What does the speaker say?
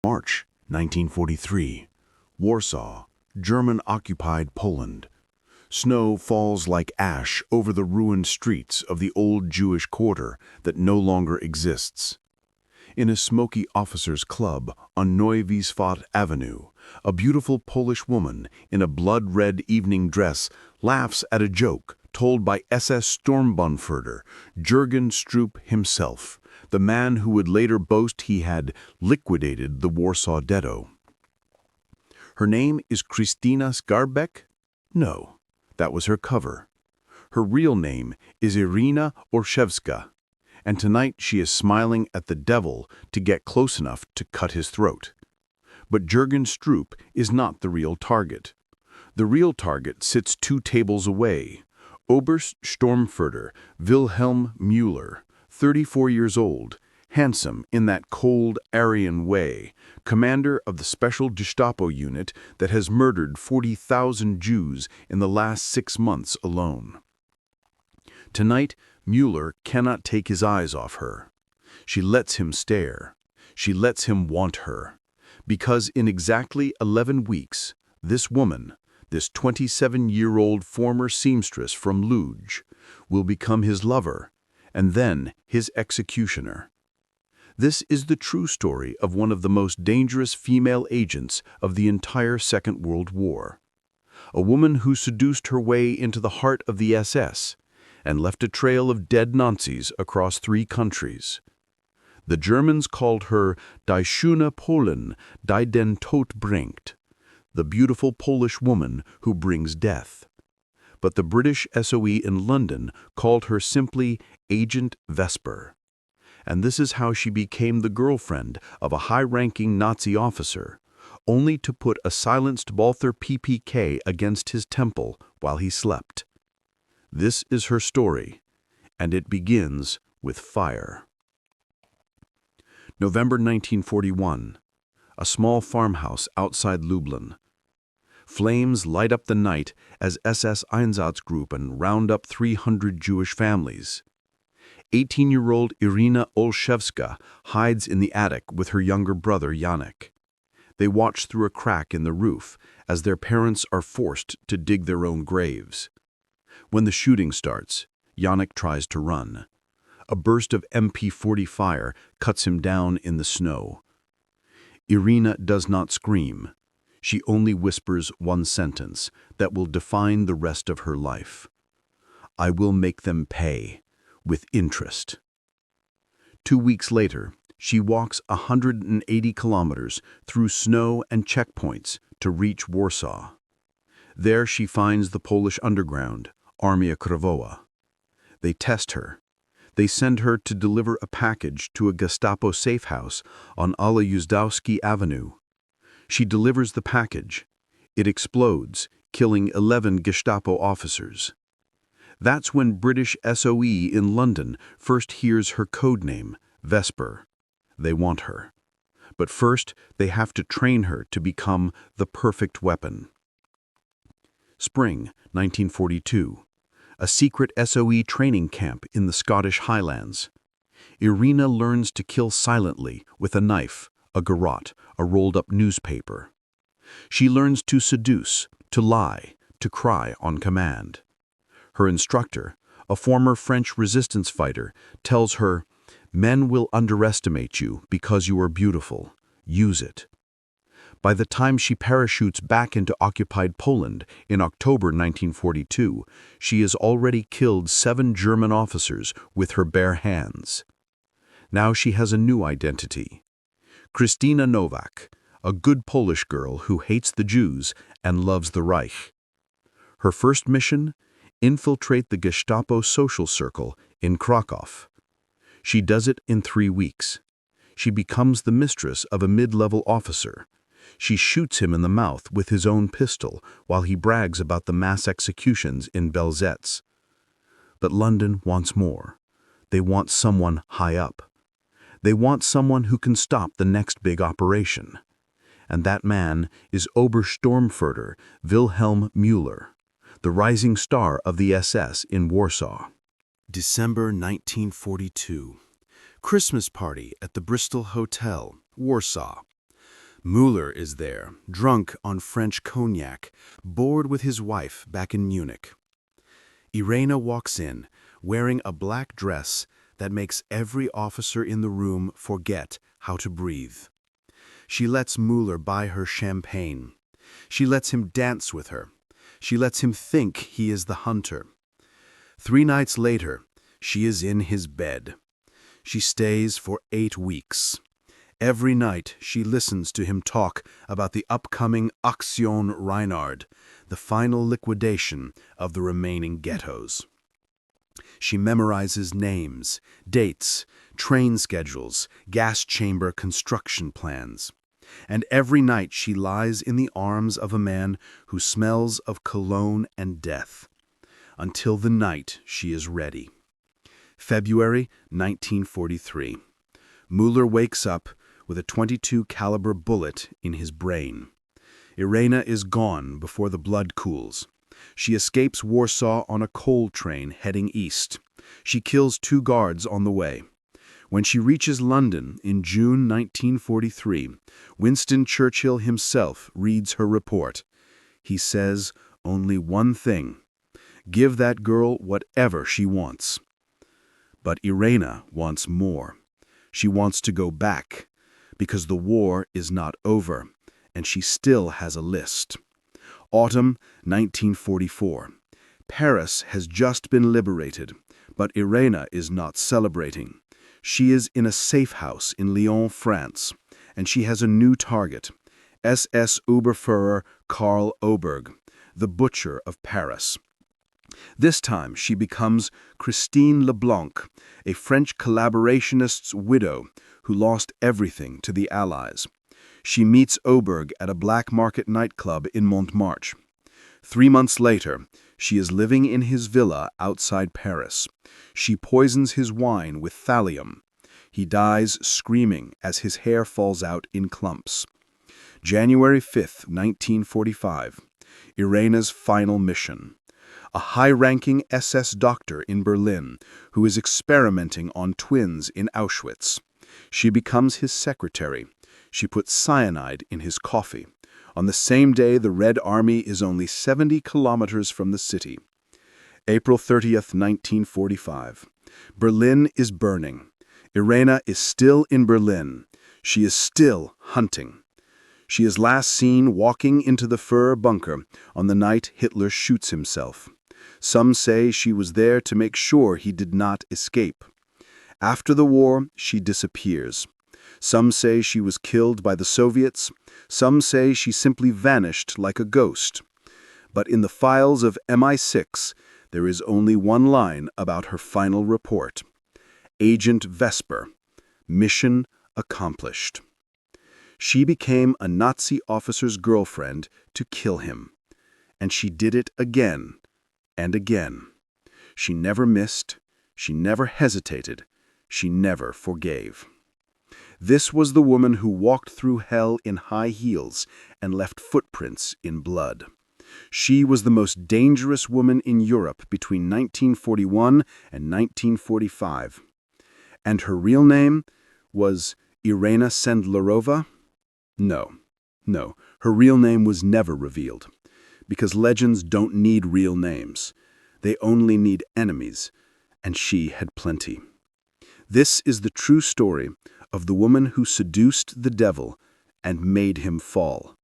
March 1943. Warsaw, German-occupied Poland. Snow falls like ash over the ruined streets of the old Jewish quarter that no longer exists. In a smoky officers' club on Nowy Svat Avenue, a beautiful Polish woman in a blood-red evening dress laughs at a joke told by SS Sturmbannführer Jürgen Stroop himself, the man who would later boast he had liquidated the Warsaw Ghetto. Her name is Krystyna Skarbek? No, that was her cover. Her real name is Irina Olszewska, and tonight she is smiling at the devil to get close enough to cut his throat. But Jürgen Stroop is not the real target. The real target sits 2 tables away. Obersturmführer Wilhelm Müller, 34 years old, handsome in that cold Aryan way, commander of the special Gestapo unit that has murdered 40,000 Jews in the last 6 months alone. Tonight, Müller cannot take his eyes off her. She lets him stare. She lets him want her. Because in exactly 11 weeks, this woman, this 27-year-old former seamstress from Lodz, will become his lover, and then his executioner. This is the true story of one of the most dangerous female agents of the entire Second World War. A woman who seduced her way into the heart of the SS and left a trail of dead Nazis across 3 countries. The Germans called her Die schöne Polin, die den Tod bringt, the beautiful Polish woman who brings death. But the British SOE in London called her simply Agent Vesper. And this is how she became the girlfriend of a high-ranking Nazi officer, only to put a silenced Walther PPK against his temple while he slept. This is her story, and it begins with fire. November 1941. A small farmhouse outside Lublin. Flames light up the night as SS Einsatzgruppen round up 300 Jewish families. 18-year-old Irina Olszewska hides in the attic with her younger brother Janek. They watch through a crack in the roof as their parents are forced to dig their own graves. When the shooting starts, Janek tries to run. A burst of MP40 fire cuts him down in the snow. Irina does not scream. She only whispers one sentence that will define the rest of her life. I will make them pay, with interest. 2 weeks later, she walks 180 kilometers through snow and checkpoints to reach Warsaw. There she finds the Polish underground, Armia Krajowa. They test her. They send her to deliver a package to a Gestapo safe house on Ala Uzdowski Avenue. She delivers the package. It explodes, killing 11 Gestapo officers. That's when British SOE in London first hears her codename, Vesper. They want her. But first, they have to train her to become the perfect weapon. Spring 1942. A secret SOE training camp in the Scottish Highlands. Irina learns to kill silently with a knife, a garrote, a rolled-up newspaper. She learns to seduce, to lie, to cry on command. Her instructor, a former French resistance fighter, tells her, "Men will underestimate you because you are beautiful. Use it." By the time she parachutes back into occupied Poland in October 1942, she has already killed 7 German officers with her bare hands. Now she has a new identity. Krystyna Nowak, a good Polish girl who hates the Jews and loves the Reich. Her first mission? Infiltrate the Gestapo social circle in Krakow. She does it in 3 weeks. She becomes the mistress of a mid-level officer. She shoots him in the mouth with his own pistol while he brags about the mass executions in Belzec. But London wants more. They want someone high up. They want someone who can stop the next big operation. And that man is Obersturmführer Wilhelm Müller, the rising star of the SS in Warsaw. December 1942. Christmas party at the Bristol Hotel, Warsaw. Müller is there, drunk on French cognac, bored with his wife back in Munich. Irena walks in, wearing a black dress that makes every officer in the room forget how to breathe. She lets Müller buy her champagne. She lets him dance with her. She lets him think he is the hunter. 3 nights later, she is in his bed. She stays for 8 weeks. Every night she listens to him talk about the upcoming Aktion Reinhard, the final liquidation of the remaining ghettos. She memorizes names, dates, train schedules, gas chamber construction plans. And every night she lies in the arms of a man who smells of cologne and death, until the night she is ready. February 1943. Müller wakes up with a .22 caliber bullet in his brain. Irena is gone before the blood cools. She escapes Warsaw on a coal train heading east. She kills 2 guards on the way. When she reaches London in June 1943, Winston Churchill himself reads her report. He says only one thing: give that girl whatever she wants. But Irena wants more. She wants to go back, because the war is not over, and she still has a list. Autumn 1944. Paris has just been liberated, but Irena is not celebrating. She is in a safe house in Lyon, France, and she has a new target: SS Oberfuhrer Karl Oberg, the butcher of Paris. This time she becomes Christine Leblanc, a French collaborationist's widow who lost everything to the Allies. She meets Oberg at a black market nightclub in Montmartre. 3 months later, she is living in his villa outside Paris. She poisons his wine with thallium. He dies screaming as his hair falls out in clumps. January 5, 1945. Irena's final mission. A high-ranking SS doctor in Berlin who is experimenting on twins in Auschwitz. She becomes his secretary. She puts cyanide in his coffee. On the same day, the Red Army is only 70 kilometers from the city. April 30th, 1945. Berlin is burning. Irena is still in Berlin. She is still hunting. She is last seen walking into the Führer bunker on the night Hitler shoots himself. Some say she was there to make sure he did not escape. After the war, she disappears. Some say she was killed by the Soviets. Some say she simply vanished like a ghost. But in the files of MI6, there is only one line about her final report: Agent Vesper, mission accomplished. She became a Nazi officer's girlfriend to kill him. And she did it again and again. She never missed. She never hesitated. She never forgave. This was the woman who walked through hell in high heels and left footprints in blood. She was the most dangerous woman in Europe between 1941 and 1945. And her real name was Irena Sendlerova? No, her real name was never revealed, because legends don't need real names. They only need enemies, and she had plenty. This is the true story of the woman who seduced the devil and made him fall.